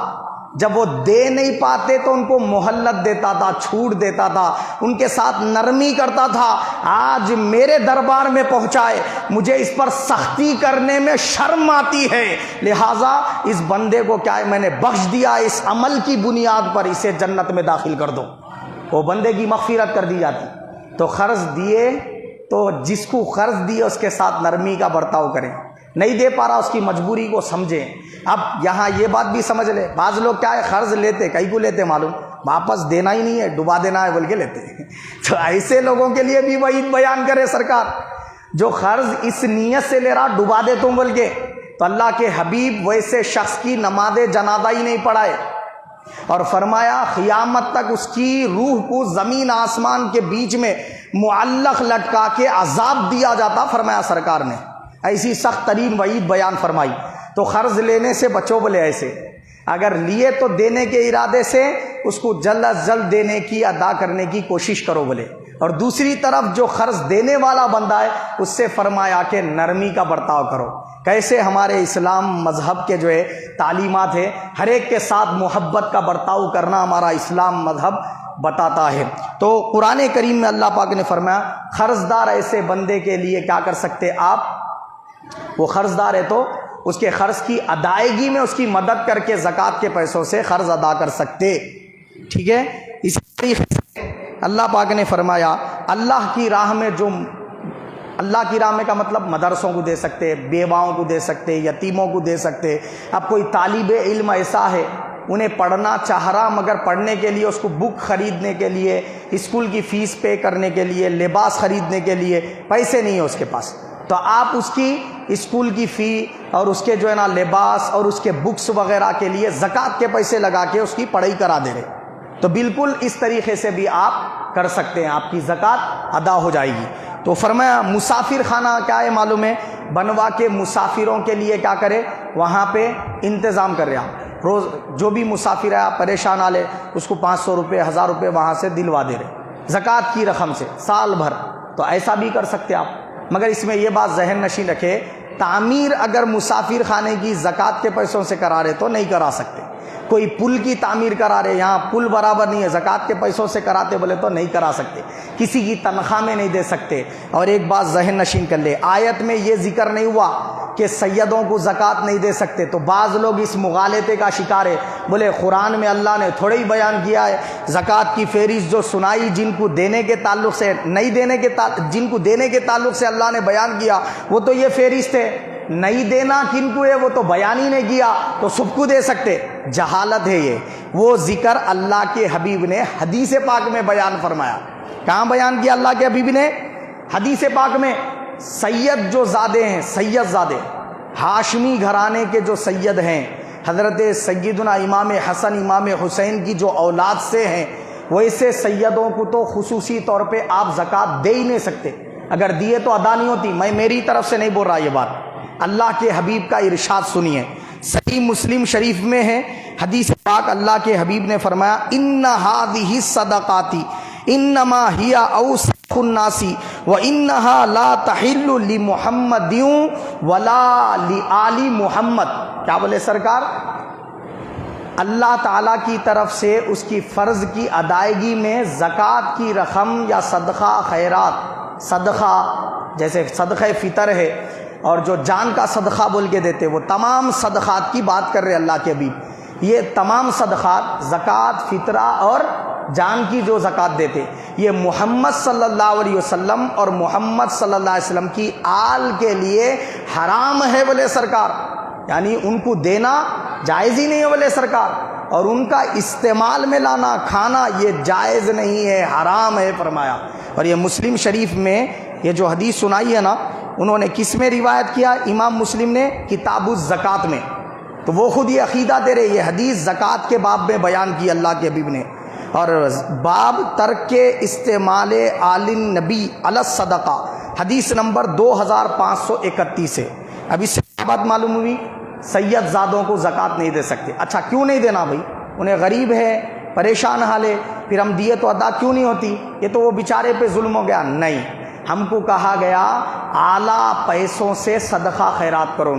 S1: جب وہ دے نہیں پاتے تو ان کو مہلت دیتا تھا، چھوٹ دیتا تھا، ان کے ساتھ نرمی کرتا تھا، آج میرے دربار میں پہنچائے مجھے اس پر سختی کرنے میں شرم آتی ہے، لہٰذا اس بندے کو کیا ہے میں نے بخش دیا، اس عمل کی بنیاد پر اسے جنت میں داخل کر دو، وہ بندے کی مغفرت کر دی جاتی۔ تو قرض دیے تو جس کو قرض دیے اس کے ساتھ نرمی کا برتاؤ کریں، نہیں دے پا رہا اس کی مجبوری کو سمجھیں۔ اب یہاں یہ بات بھی سمجھ لے، بعض لوگ کیا ہے قرض لیتے کئی کو لیتے معلوم، واپس دینا ہی نہیں ہے، ڈبا دینا ہے بول کے لیتے ہیں، تو ایسے لوگوں کے لیے بھی وعید بیان کرے سرکار، جو قرض اس نیت سے لے رہا ڈبا دے تم بول کے، تو اللہ کے حبیب ویسے شخص کی نماز جنازہ ہی نہیں پڑھائے، اور فرمایا قیامت تک اس کی روح کو زمین آسمان کے بیچ میں معلق لٹکا کے عذاب دیا جاتا، فرمایا سرکار نے، ایسی سخت ترین وعید بیان فرمائی۔ تو قرض لینے سے بچو بولے، ایسے اگر لیے تو دینے کے ارادے سے اس کو جلد از جلد دینے کی ادا کرنے کی کوشش کرو بولے، اور دوسری طرف جو قرض دینے والا بندہ ہے اس سے فرمایا کہ نرمی کا برتاؤ کرو۔ کیسے ہمارے اسلام مذہب کے جو ہے تعلیمات ہے، ہر ایک کے ساتھ محبت کا برتاؤ کرنا ہمارا اسلام مذہب بتاتا ہے۔ تو قرآن کریم میں اللہ پاک نے فرمایا قرض دار ایسے بندے کے لیے کیا کر سکتے آپ، وہ قرض دار ہے تو اس کے قرض کی ادائیگی میں اس کی مدد کر کے زکوٰۃ کے پیسوں سے قرض ادا کر سکتے، ٹھیک ہے۔ اسی طریقے سے اللہ پاک نے فرمایا اللہ کی راہ میں جو، اللہ کی راہ میں کا مطلب مدرسوں کو دے سکتے، بیواؤں کو دے سکتے، یتیموں کو دے سکتے۔ اب کوئی طالب علم ایسا ہے انہیں پڑھنا چاہ رہا مگر پڑھنے کے لیے اس کو بک خریدنے کے لیے، اسکول کی فیس پے کرنے کے لیے، لباس خریدنے کے لیے پیسے نہیں ہیں اس کے پاس، تو آپ اس کی اسکول کی فی اور اس کے جو ہے نا لباس اور اس کے بکس وغیرہ کے لیے زکوٰۃ کے پیسے لگا کے اس کی پڑھائی کرا دے رہے، تو بالکل اس طریقے سے بھی آپ کر سکتے ہیں، آپ کی زکوٰۃ ادا ہو جائے گی۔ تو فرمایا مسافر خانہ کیا ہے معلوم ہے، بنوا کے مسافروں کے لیے کیا کرے، وہاں پہ انتظام کر رہے آپ، روز جو بھی مسافر ہے آپ پریشان آ لے اس کو 500 روپے 1000 روپے وہاں سے دلوا دے رہے زکوٰۃ کی رقم سے سال بھر، تو ایسا بھی کر سکتے آپ۔ مگر اس میں یہ بات ذہن نشین رکھے، تعمیر اگر مسافر خانے کی زکوٰۃ کے پیسوں سے کرا رہے تو نہیں کرا سکتے، کوئی پل کی تعمیر کرا رہے، یہاں پل برابر نہیں ہے، زکوٰۃ کے پیسوں سے کراتے بولے تو نہیں کرا سکتے، کسی کی تنخواہ میں نہیں دے سکتے۔ اور ایک بات ذہن نشین کر لے، آیت میں یہ ذکر نہیں ہوا کہ سیدوں کو زکوٰۃ نہیں دے سکتے، تو بعض لوگ اس مغالطے کا شکار ہے، بولے قرآن میں اللہ نے تھوڑے ہی بیان کیا ہے، زکوٰۃ کی فہرست جو سنائی جن کو دینے کے تعلق سے، نہیں دینے کے جن کو دینے کے تعلق سے اللہ نے بیان کیا وہ تو یہ فہرست ہے، نہیں دینا کن کو ہے وہ تو بیان ہی نہیں کیا، تو سب کو دے سکتے، جہالت ہے یہ۔ وہ ذکر اللہ کے حبیب نے حدیث پاک میں بیان فرمایا، کہاں بیان کیا اللہ کے حبیب نے، حدیث پاک میں۔ سید جو زادے ہیں، سید زادے ہاشمی گھرانے کے جو سید ہیں، حضرت سیدنا امام حسن امام حسین کی جو اولاد سے ہیں، ویسے سیدوں کو تو خصوصی طور پہ آپ زکوٰۃ دے ہی نہیں سکتے، اگر دیے تو ادا نہیں ہوتی۔ میں میری طرف سے نہیں بول رہا یہ بات، اللہ کے حبیب کا ارشاد سنیے، صحیح مسلم شریف میں ہے حدیث پاک، اللہ کے حبیب نے فرمایا ان هذه الصدقات انما هي اوسخ الناس وانها لا تحل لمحمد ولا لآل محمد۔ کیا بولے سرکار، اللہ تعالیٰ کی طرف سے اس کی فرض کی ادائیگی میں زکوٰۃ کی رقم یا صدقہ خیرات، صدقہ جیسے صدقہ فطر ہے اور جو جان کا صدقہ بول کے دیتے، وہ تمام صدقات کی بات کر رہے اللہ کے حبیب، یہ تمام صدقات زکوٰۃ فطرہ اور جان کی جو زکوٰۃ دیتے، یہ محمد صلی اللہ علیہ وسلم اور محمد صلی اللہ علیہ وسلم کی آل کے لیے حرام ہے بولے سرکار، یعنی ان کو دینا جائز ہی نہیں ہے بولے سرکار، اور ان کا استعمال میں لانا کھانا یہ جائز نہیں ہے، حرام ہے فرمایا۔ اور یہ مسلم شریف میں یہ جو حدیث سنائی ہے نا، انہوں نے کس میں روایت کیا، امام مسلم نے کتاب الزکوٰۃ میں، تو وہ خود یہ عقیدہ دے رہے، یہ حدیث زکوٰۃ کے باب میں بیان کی اللہ کے حبیب نے، اور باب ترک استعمال آل النبی علی الصدقہ، حدیث نمبر 2531 ہے۔ اب اس سے بات معلوم ہوئی سید زادوں کو زکوٰۃ نہیں دے سکتے۔ اچھا کیوں نہیں دینا بھائی، انہیں غریب ہے، پریشان حال ہے، پھر ہم دیے تو ادا کیوں نہیں ہوتی، یہ تو وہ بیچارے پہ ظلم ہو گیا؟ نہیں، ہم کو کہا گیا اعلیٰ پیسوں سے صدقہ خیرات کرو،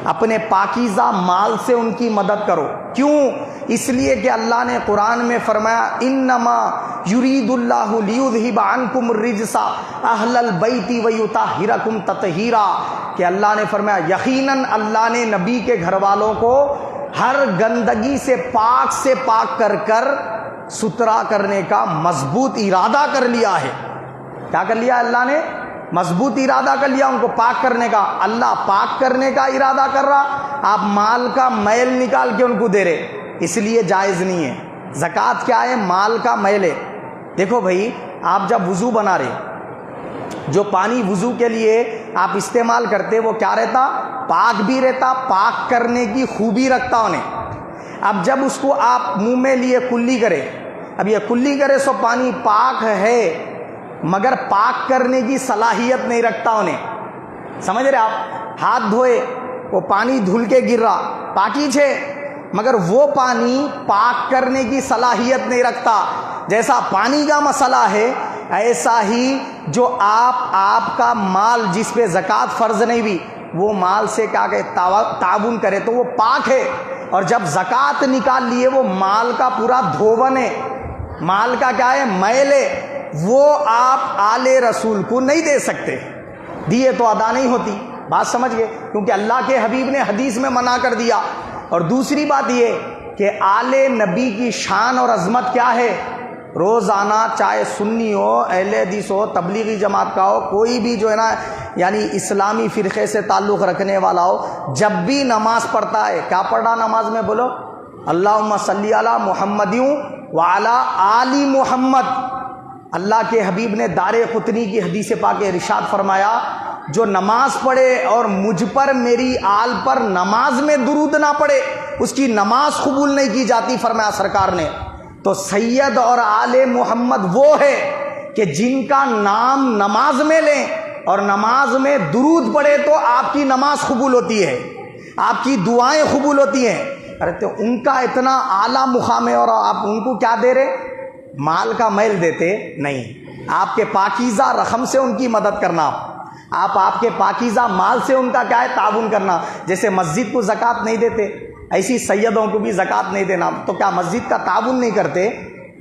S1: اپنے پاکیزہ مال سے ان کی مدد کرو۔ کیوں؟ اس لیے کہ اللہ نے قرآن میں فرمایا انما یرید اللہ لیذھب عنکم الرجس اہل البیت ویطہرکم تطہیرا، کہ اللہ نے فرمایا یقیناً اللہ نے نبی کے گھر والوں کو ہر گندگی سے پاک کر ستھرا کرنے کا مضبوط ارادہ کر لیا ہے۔ کیا کر لیا اللہ نے؟ مضبوط ارادہ کر لیا ان کو پاک کرنے کا۔ اللہ پاک کرنے کا ارادہ کر رہا، آپ مال کا میل نکال کے ان کو دے رہے، اس لیے جائز نہیں ہے۔ زکوٰۃ کیا ہے؟ مال کا میل ہے۔ دیکھو بھائی، آپ جب وضو بنا رہے، جو پانی وضو کے لیے آپ استعمال کرتے وہ کیا رہتا؟ پاک بھی رہتا، پاک کرنے کی خوبی رکھتا انہیں۔ اب جب اس کو آپ منہ میں لیے کلی کرے، اب یہ کلی کرے سو پانی پاک ہے مگر پاک کرنے کی صلاحیت نہیں رکھتا انہیں، سمجھ رہے آپ؟ ہاتھ دھوئے وہ پانی دھل کے گر رہا، پاکی چھے مگر وہ پانی پاک کرنے کی صلاحیت نہیں رکھتا۔ جیسا پانی کا مسئلہ ہے ایسا ہی جو آپ کا مال جس پہ زکوٰۃ فرض نہیں بھی، وہ مال سے کیا کہ تعاون کرے تو وہ پاک ہے، اور جب زکوٰۃ نکال لیے وہ مال کا پورا دھوون ہے، مال کا کیا ہے؟ میل ہے، وہ آپ آل رسول کو نہیں دے سکتے، دیے تو ادا نہیں ہوتی۔ بات سمجھ گئے؟ کیونکہ اللہ کے حبیب نے حدیث میں منع کر دیا۔ اور دوسری بات یہ کہ آل نبی کی شان اور عظمت کیا ہے؟ روزانہ چاہے سنی ہو، اہل حدیث ہو، تبلیغی جماعت کا ہو، کوئی بھی جو ہے نا یعنی اسلامی فرقے سے تعلق رکھنے والا ہو، جب بھی نماز پڑھتا ہے، کیا پڑھا نماز میں؟ بولو اللہم صلی علی محمد وعلی آل محمد۔ اللہ کے حبیب نے دار قطنی کی حدیث پاک ارشاد فرمایا، جو نماز پڑھے اور مجھ پر میری آل پر نماز میں درود نہ پڑھے اس کی نماز قبول نہیں کی جاتی، فرمایا سرکار نے۔ تو سید اور آل محمد وہ ہے کہ جن کا نام نماز میں لیں اور نماز میں درود پڑھے تو آپ کی نماز قبول ہوتی ہے، آپ کی دعائیں قبول ہوتی ہیں۔ ارے تو ان کا اتنا اعلیٰ مقام ہے اور آپ ان کو کیا دے رہے؟ مال کا میل دیتے نہیں۔ آپ کے پاکیزہ رقم سے ان کی مدد کرنا، آپ کے پاکیزہ مال سے ان کا کیا ہے؟ تعاون کرنا۔ جیسے مسجد کو زکوٰۃ نہیں دیتے، ایسی سیدوں کو بھی زکوٰۃ نہیں دینا۔ تو کیا مسجد کا تعاون نہیں کرتے؟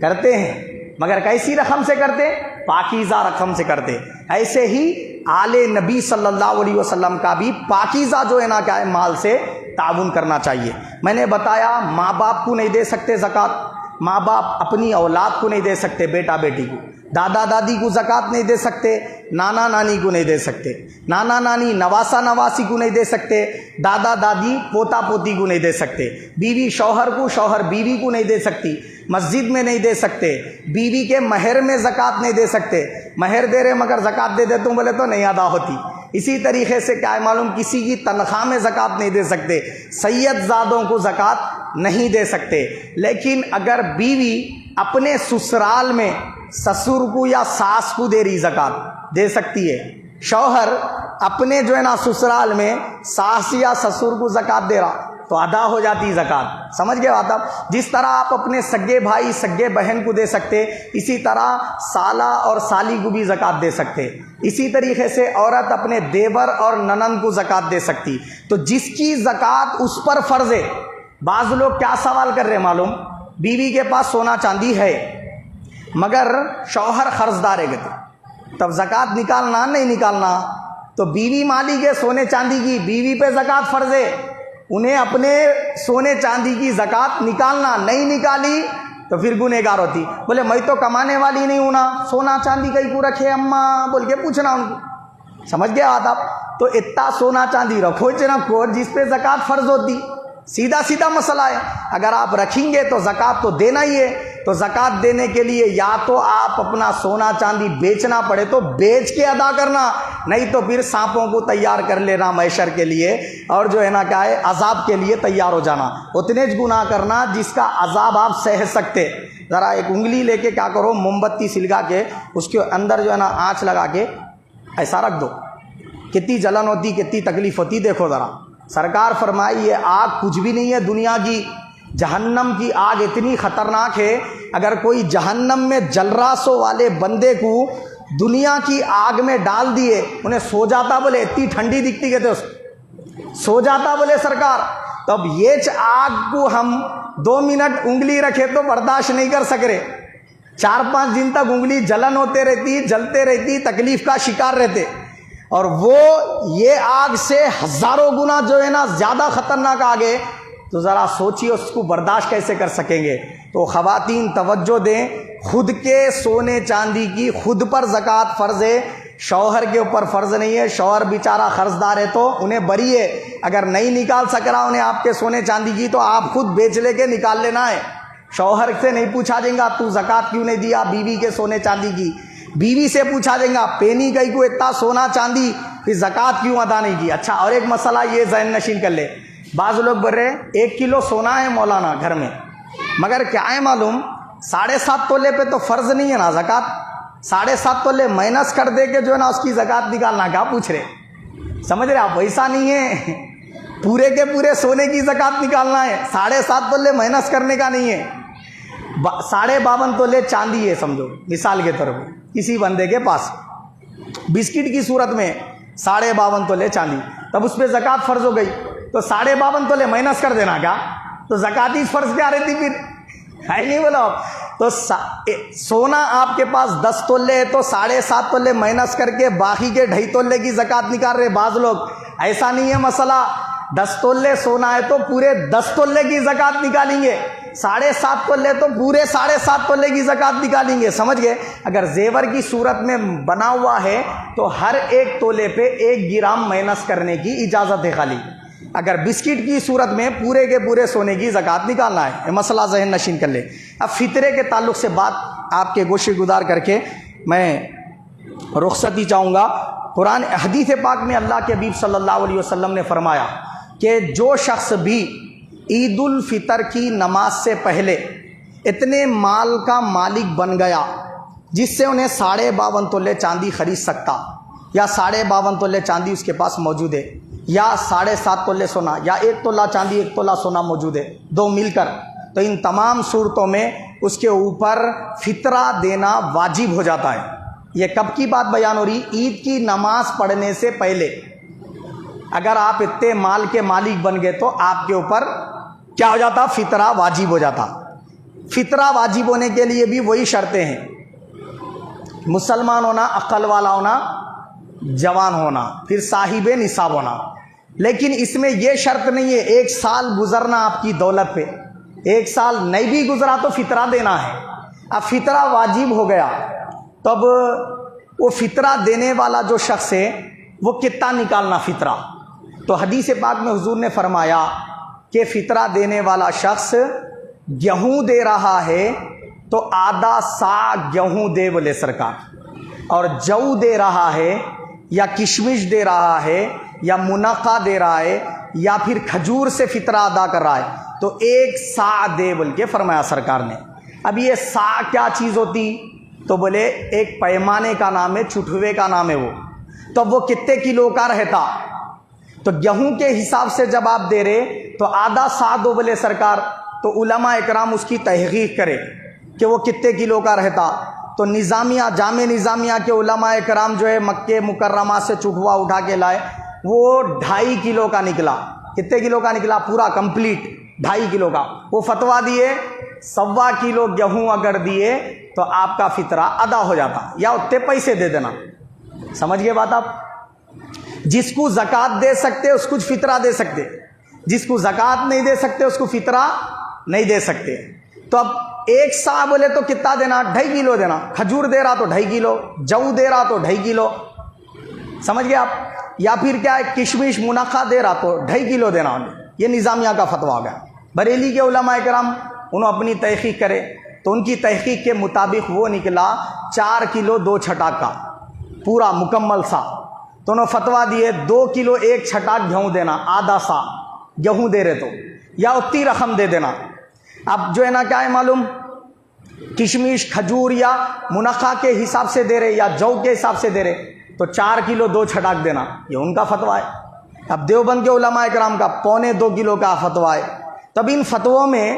S1: کرتے ہیں، مگر کیسی رقم سے کرتے؟ پاکیزہ رقم سے کرتے۔ ایسے ہی آل نبی صلی اللہ علیہ وسلم کا بھی پاکیزہ جو ہے نا کیا ہے؟ مال سے تعاون کرنا چاہیے۔ میں نے بتایا ماں باپ کو نہیں دے سکتے زکوٰۃ، ماں باپ اپنی اولاد کو نہیں دے سکتے، بیٹا بیٹی کو، دادا دادی کو زکوٰۃ نہیں دے سکتے، نانا نانی کو نہیں دے سکتے، نانا نانی نواسا نواسی کو نہیں دے سکتے، دادا دادی پوتا پوتی کو نہیں دے سکتے، بیوی شوہر کو، شوہر بیوی کو نہیں دے سکتی، مسجد میں نہیں دے سکتے، بیوی کے مہر میں زکوٰۃ نہیں دے سکتے، مہر دے رہے مگر زکوٰۃ دے دیتے بولے تو نہیں ادا ہوتی۔ اسی طریقے سے کیا ہے معلوم، کسی کی تنخواہ میں زکوٰۃ نہیں دے سکتے، سید زادوں کو زکوٰۃ نہیں دے سکتے۔ لیکن اگر بیوی اپنے سسرال میں سسر کو یا ساس کو دے رہی زکوٰۃ دے سکتی ہے، شوہر اپنے جو ہے نا سسرال میں ساس یا سسر کو زکوٰۃ دے رہا تو ادا ہو جاتی زکوٰۃ۔ سمجھ گئے بات آپ؟ جس طرح آپ اپنے سگے بھائی سگے بہن کو دے سکتے، اسی طرح سالہ اور سالی کو بھی زکوٰۃ دے سکتے۔ اسی طریقے سے عورت اپنے دیور اور ننند کو زکوٰۃ دے سکتی۔ تو جس کی زکوٰۃ اس پر فرض ہے، بعض لوگ کیا سوال کر رہے ہیں معلوم، بیوی کے پاس سونا چاندی ہے مگر شوہر قرض دار ہے، تب زکوٰۃ نکالنا نہیں نکالنا؟ تو بیوی مالک ہے سونے چاندی کی، بیوی پہ زکوٰۃ فرض ہے، انہیں اپنے سونے چاندی کی زکوٰۃ نکالنا، نہیں نکالی تو پھر گنہگار ہوتی۔ بولے میں تو کمانے والی نہیں ہوں نا، سونا چاندی کہیں کو رکھے اماں بول کے پوچھنا ان کو۔ سمجھ گئے بات آپ؟ تو اتنا سونا چاندی رکھو رکھو جس پہ زکوٰۃ فرض ہوتی، سیدھا سیدھا مسئلہ ہے۔ اگر آپ رکھیں گے تو زکوٰۃ تو دینا ہی ہے، تو زکوٰۃ دینے کے لیے یا تو آپ اپنا سونا چاندی بیچنا پڑے تو بیچ کے ادا کرنا، نہیں تو پھر سانپوں کو تیار کر لینا معیشر کے لیے، اور جو ہے نا کیا ہے عذاب کے لیے تیار ہو جانا، اتنے گناہ کرنا جس کا عذاب آپ سہ سکتے۔ ذرا ایک انگلی لے کے کیا کرو، موم بتی سلگا کے اس کے اندر جو ہے نا آنچ لگا کے ایسا رکھ دو، کتنی جلن ہوتی، کتنی تکلیف ہوتی دیکھو ذرا۔ سرکار فرمائی یہ آگ کچھ بھی نہیں ہے دنیا کی، جہنم کی آگ اتنی خطرناک ہے، اگر کوئی جہنم میں جل رہا سو والے بندے کو دنیا کی آگ میں ڈال دیے, انہیں سو جاتا بولے, اتنی ٹھنڈی دکھتی کہتے اس کو, سو جاتا بولے سرکار. تو اب یہ آگ کو ہم 2 منٹ انگلی رکھے تو برداشت نہیں کر سک رہے, 4-5 دن تک انگلی جلن ہوتے رہتی, جلتے رہتی, تکلیف کا شکار رہتے. اور وہ یہ آگ سے ہزاروں گنا جو ہے نا زیادہ خطرناک آگ ہے, تو ذرا سوچیے اس کو برداشت کیسے کر سکیں گے. تو خواتین توجہ دیں, خود کے سونے چاندی کی خود پر زکوٰۃ فرض ہے, شوہر کے اوپر فرض نہیں ہے. شوہر بیچارہ قرض دار ہے تو انہیں بری ہے, اگر نہیں نکال سک رہا انہیں آپ کے سونے چاندی کی تو آپ خود بیچ لے کے نکال لینا ہے. شوہر سے نہیں پوچھا جائے گا تو زکوٰۃ کیوں نہیں دیا بیوی کے سونے چاندی کی, بیوی سے پوچھا جائے گا پینی گئی کو اتنا سونا چاندی پھر زکوٰۃ کیوں ادا نہیں کی. اچھا اور ایک مسئلہ یہ ذہن نشین کر لے, بعض لوگ بول رہے 1 کلو سونا ہے مولانا گھر میں, مگر کیا ہے معلوم 7.5 تولے پہ تو فرض نہیں ہے نا زکوٰۃ, 7.5 تولے مائنس کر دے کے جو ہے نا اس کی زکوٰۃ نکالنا, کیا پوچھ رہے, سمجھ رہے آپ, ویسا نہیں ہے, پورے کے پورے سونے کی زکوٰۃ نکالنا ہے, 7.5 تولے مائنس کرنے کا نہیں ہے. 52.5 تولے چاندی ہے سمجھو مثال کے طور پہ, کسی بندے کے پاس بسکٹ کی صورت میں 52.5 تولے چاندی, تب اس پہ زکوٰۃ فرض ہو گئی, تو 52.5 تولے مائنس کر دینا کیا, تو زکوٰۃ ہی فرض کیا رہتی پھر, ہے نہیں بولا. تو سونا آپ کے پاس 10 تولے ہے تو 7.5 تولے مائنس کر کے باقی کے 2.5 تولے کی زکوٰۃ نکال رہے بعض لوگ. ایسا نہیں ہے مسئلہ, 10 تولے سونا ہے تو پورے 10 تولے کی زکوٰۃ نکالیں گے, 7.5 تولے تو پورے 7.5 تولے کی زکوٰۃ نکالیں گے, سمجھ گئے. اگر زیور کی صورت میں بنا ہوا ہے تو ہر 1 تولے پہ 1 گرام مائنس کرنے کی اجازت ہے خالی. اگر بسکٹ کی صورت میں پورے کے پورے سونے کی زکوٰۃ نکالنا ہے, یہ مسئلہ ذہن نشین کر لے. اب فطرے کے تعلق سے بات آپ کے گوشے گزار کر کے میں رخصتی چاہوں گا. قرآن حدیث پاک میں اللہ کے حبیب صلی اللہ علیہ وسلم نے فرمایا کہ جو شخص بھی عید الفطر کی نماز سے پہلے اتنے مال کا مالک بن گیا جس سے انہیں 52.5 تولے چاندی خرید سکتا, یا 52.5 تولے چاندی اس کے پاس موجود ہے, یا 7.5 تولے سونا, یا 1 تولہ چاندی 1 تولہ سونا موجود ہے, 2 مل کر, تو ان تمام صورتوں میں اس کے اوپر فطرہ دینا واجب ہو جاتا ہے. یہ کب کی بات بیان ہو رہی, عید کی نماز پڑھنے سے پہلے. اگر آپ اتنے مال کے مالک بن گئے تو آپ کے اوپر کیا ہو جاتا, فطرہ واجب ہو جاتا. فطرہ واجب ہونے کے لیے بھی وہی شرطیں ہیں, مسلمان ہونا, عقل والا ہونا, جوان ہونا, پھر صاحب نصاب ہونا. لیکن اس میں یہ شرط نہیں ہے 1 سال گزرنا آپ کی دولت پہ, 1 سال نہیں بھی گزرا تو فطرہ دینا ہے. اب فطرہ واجب ہو گیا تب وہ فطرہ دینے والا جو شخص ہے وہ کتنا نکالنا فطرہ. تو حدیث پاک میں حضور نے فرمایا کہ فطرہ دینے والا شخص گیہوں دے رہا ہے تو آدھا سا گیہوں دے بولے سرکار, اور جو دے رہا ہے یا کشمش دے رہا ہے یا منقع دے رہا ہے یا پھر کھجور سے فطرہ ادا کر رہا ہے تو 1 سا دے بول کے فرمایا سرکار نے. اب یہ سا کیا چیز ہوتی, تو بولے ایک پیمانے کا نام ہے, چٹھوے کا نام ہے وہ. تو وہ کتنے کلو کا رہتا, تو گیہوں کے حساب سے جب آپ دے رہے تو آدھا سا دو بولے سرکار, تو علماء اکرام اس کی تحقیق کرے کہ وہ کتنے کلو کا رہتا. تو نظامیہ, جامع نظامیہ کے علماء اکرام جو ہے مکہ مکرمہ سے چٹھوا اٹھا کے لائے, وہ 2.5 کلو کا نکلا. کتنے کلو کا نکلا, پورا کمپلیٹ 2.5 کلو کا. وہ فتویٰ دیے 1.25 کلو گیہوں اگر دیے تو آپ کا فطرہ ادا ہو جاتا, یا اتنے پیسے دے دینا. سمجھ گئے بات آپ. جس کو زکوٰۃ دے سکتے اس کو فطرہ دے سکتے, جس کو زکوٰۃ نہیں دے سکتے اس کو فطرہ نہیں دے سکتے. تو اب 1 سا بولے تو کتنا دینا, 2.5 کلو دینا. کھجور دے رہا تو 2.5 کلو, جو دے رہا تو 2.5 کلو, سمجھ گئے آپ. یا پھر کیا ہے, کشمش منقع دے رہا تو 2.5 کلو دینا. یہ نظامیہ کا فتویٰ ہو گیا. بریلی کے علماء کرام انہوں اپنی تحقیق کرے تو ان کی تحقیق کے مطابق وہ نکلا 4 کلو 2 چھٹاک کا پورا مکمل سا. تو انہوں فتویٰ دیے 2 کلو 1 چھٹاک گیہوں دینا, آدھا سا گیہوں دے رہے تو, یا اتنی رقم دے دینا. اب جو ہے نا کیا ہے معلوم, کشمش کھجور یا منقع کے حساب سے دے رہے یا جو کے حساب سے دے رہے تو 4 کلو 2 چھٹاک دینا, یہ ان کا فتویٰ ہے. اب دیوبند کے علماء اکرام کا 1.25 کلو کا فتویٰ ہے. تب ان فتووں میں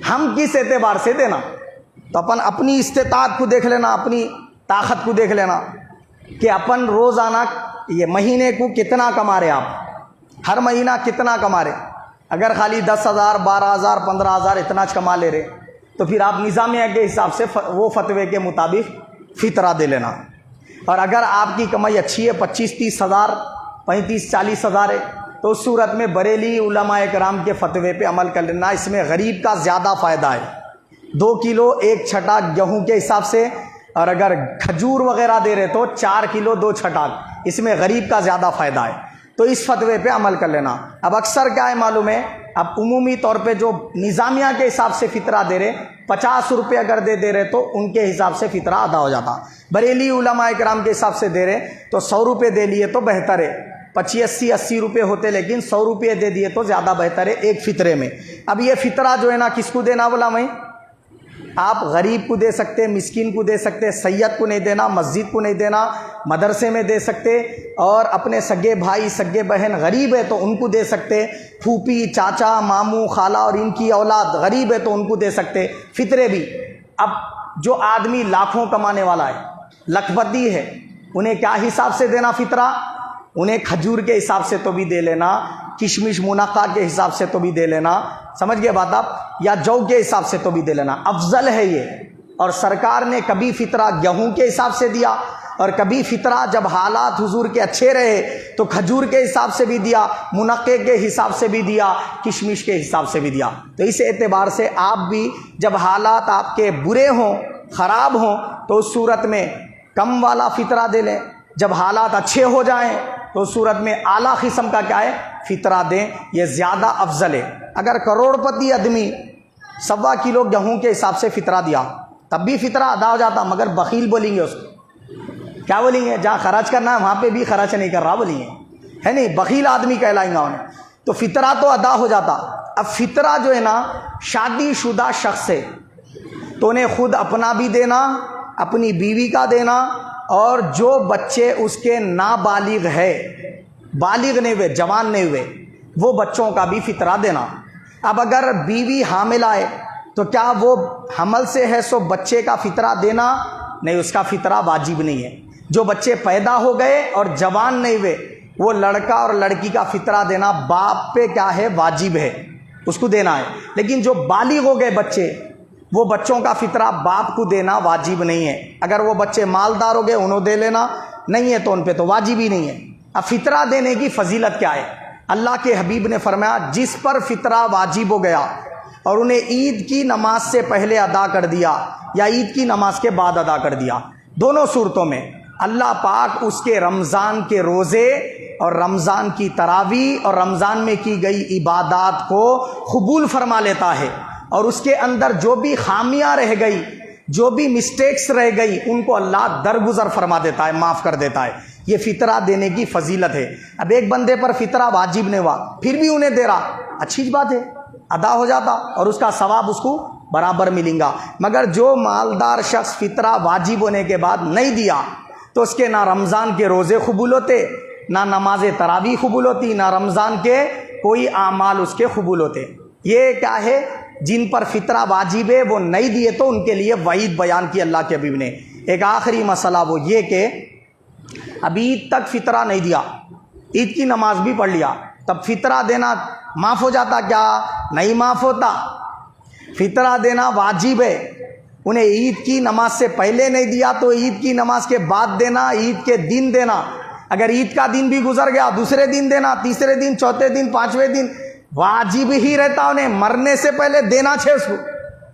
S1: ہم کس اعتبار سے دینا, تو اپنی استطاعت کو دیکھ لینا, اپنی طاقت کو دیکھ لینا کہ اپن روزانہ یہ مہینے کو کتنا کما رہے آپ, ہر مہینہ کتنا کما رہے. اگر خالی 10,000 12,000 15,000 اتنا کما لے رہے تو پھر آپ نظامیہ کے حساب سے وہ فتوے کے مطابق فطرہ دے لینا. اور اگر آپ کی کمائی اچھی ہے 25-30 ہزار 35-40 ہزار ہے تو اس صورت میں بریلی علماء کرام کے فتوے پہ عمل کر لینا. اس میں غریب کا زیادہ فائدہ ہے. 2 کلو 1 چھٹاک گیہوں کے حساب سے, اور اگر کھجور وغیرہ دے رہے تو 4 کلو 2 چھٹاک, اس میں غریب کا زیادہ فائدہ ہے. تو اس فتوے پہ عمل کر لینا. اب اکثر کیا ہے معلوم ہے, اب عمومی طور پہ جو نظامیہ کے حساب سے فطرہ دے رہے 50 روپے اگر دے رہے تو ان کے حساب سے فطرہ ادا ہو جاتا. بریلی علماء کرام کے حساب سے دے رہے تو 100 روپے دے لیے تو بہتر ہے. 85-80 روپے ہوتے لیکن 100 روپے دے دیے تو زیادہ بہتر ہے ایک فطرے میں. اب یہ فطرہ جو ہے نا کس کو دینا بولا میں, آپ غریب کو دے سکتے, مسکین کو دے سکتے, سید کو نہیں دینا, مسجد کو نہیں دینا, مدرسے میں دے سکتے, اور اپنے سگے بھائی سگے بہن غریب ہے تو ان کو دے سکتے, پھوپھی چاچا ماموں خالہ اور ان کی اولاد غریب ہے تو ان کو دے سکتے فطرے بھی. اب جو آدمی لاکھوں کمانے والا ہے, لکھپتی ہے, انہیں کیا حساب سے دینا فطرہ, انہیں کھجور کے حساب سے تو بھی دے لینا, کشمش منقع کے حساب سے تو بھی دے لینا, سمجھ گئے بات آپ, یا جو کے حساب سے تو بھی دے لینا, افضل ہے یہ. اور سرکار نے کبھی فطرہ گیہوں کے حساب سے دیا, اور کبھی فطرہ جب حالات حضور کے اچھے رہے تو کھجور کے حساب سے بھی دیا, منقع کے حساب سے بھی دیا, کشمش کے حساب سے بھی دیا. تو اس اعتبار سے آپ بھی جب حالات آپ کے برے ہوں, خراب ہوں, تو اس صورت میں کم والا فطرہ دے لیں. جب حالات اچھے ہو جائیں تو اس صورت میں اعلیٰ قسم کا کیا ہے فطرہ دیں, یہ زیادہ افضل ہے. اگر کروڑپتی آدمی 1.25 کلو گیہوں کے حساب سے فطرہ دیا تب بھی فطرہ ادا ہو جاتا, مگر بخیل بولیں گے اس کو, کیا بولیں گے, جہاں خرچ کرنا ہے وہاں پہ بھی خرچ نہیں کر رہا بولیں گے, ہے نہیں, بخیل آدمی کہلائیں گا انہیں. تو فطرہ تو ادا ہو جاتا. اب فطرہ جو ہے نا شادی شدہ شخص ہے تو انہیں خود اپنا بھی دینا, اپنی بیوی کا دینا, اور جو بچے اس کے نابالغ ہے, بالغ نہیں ہوئے, جوان نہیں ہوئے, وہ بچوں کا بھی فطرہ دینا. اب اگر بیوی حاملہ ہے تو کیا وہ حمل سے ہے سو بچے کا فطرہ دینا, نہیں, اس کا فطرہ واجب نہیں ہے. جو بچے پیدا ہو گئے اور جوان نہیں ہوئے وہ لڑکا اور لڑکی کا فطرہ دینا باپ پہ کیا ہے واجب ہے, اس کو دینا ہے. لیکن جو بالغ ہو گئے بچے, وہ بچوں کا فطرہ باپ کو دینا واجب نہیں ہے. اگر وہ بچے مالدار ہو گئے انہوں دے لینا, نہیں ہے تو ان پہ تو واجب ہی نہیں ہے. اب فطرہ دینے کی فضیلت کیا ہے, اللہ کے حبیب نے فرمایا جس پر فطرہ واجب ہو گیا اور انہیں عید کی نماز سے پہلے ادا کر دیا یا عید کی نماز کے بعد ادا کر دیا, دونوں صورتوں میں اللہ پاک اس کے رمضان کے روزے اور رمضان کی تراویح اور رمضان میں کی گئی عبادات کو قبول فرما لیتا ہے, اور اس کے اندر جو بھی خامیاں رہ گئی, جو بھی مسٹیکس رہ گئی, ان کو اللہ درگزر فرما دیتا ہے, معاف کر دیتا ہے. یہ فطرہ دینے کی فضیلت ہے. اب ایک بندے پر فطرہ واجب نہیں ہوا پھر بھی انہیں دے رہا, اچھی بات ہے, ادا ہو جاتا اور اس کا ثواب اس کو برابر ملیں گا. مگر جو مالدار شخص فطرہ واجب ہونے کے بعد نہیں دیا تو اس کے نہ رمضان کے روزے قبول ہوتے, نہ نماز تراویح قبول ہوتی, نہ رمضان کے کوئی اعمال اس کے قبول ہوتے. یہ کیا ہے, جن پر فطرہ واجب ہے وہ نہیں دیے تو ان کے لیے وعید بیان کی اللہ کے حبیب نے. ایک آخری مسئلہ وہ یہ کہ اب عید تک فطرہ نہیں دیا, عید کی نماز بھی پڑھ لیا, تب فطرہ دینا معاف ہو جاتا کیا؟ نہیں معاف ہوتا. فطرہ دینا واجب ہے. انہیں عید کی نماز سے پہلے نہیں دیا تو عید کی نماز کے بعد دینا, عید کے دن دینا. اگر عید کا دن بھی گزر گیا دوسرے دن دینا, تیسرے دن, چوتھے دن, پانچویں دن, واجب ہی رہتا. انہیں مرنے سے پہلے دینا 600.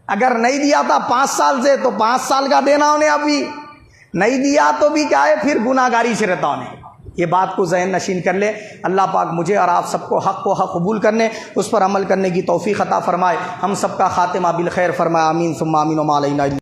S1: اگر نہیں دیا تھا 5 سال سے تو 5 سال کا دینا انہیں. ابھی نہیں دیا تو بھی کیا ہے, پھر گناہ گاری سے رہتا انہیں. یہ بات کو ذہن نشین کر لے. اللہ پاک مجھے اور آپ سب کو حق قبول کرنے, اس پر عمل کرنے کی توفیق عطا فرمائے. ہم سب کا خاتمہ بالخیر فرمائے. آمین ثم آمین. وما علینا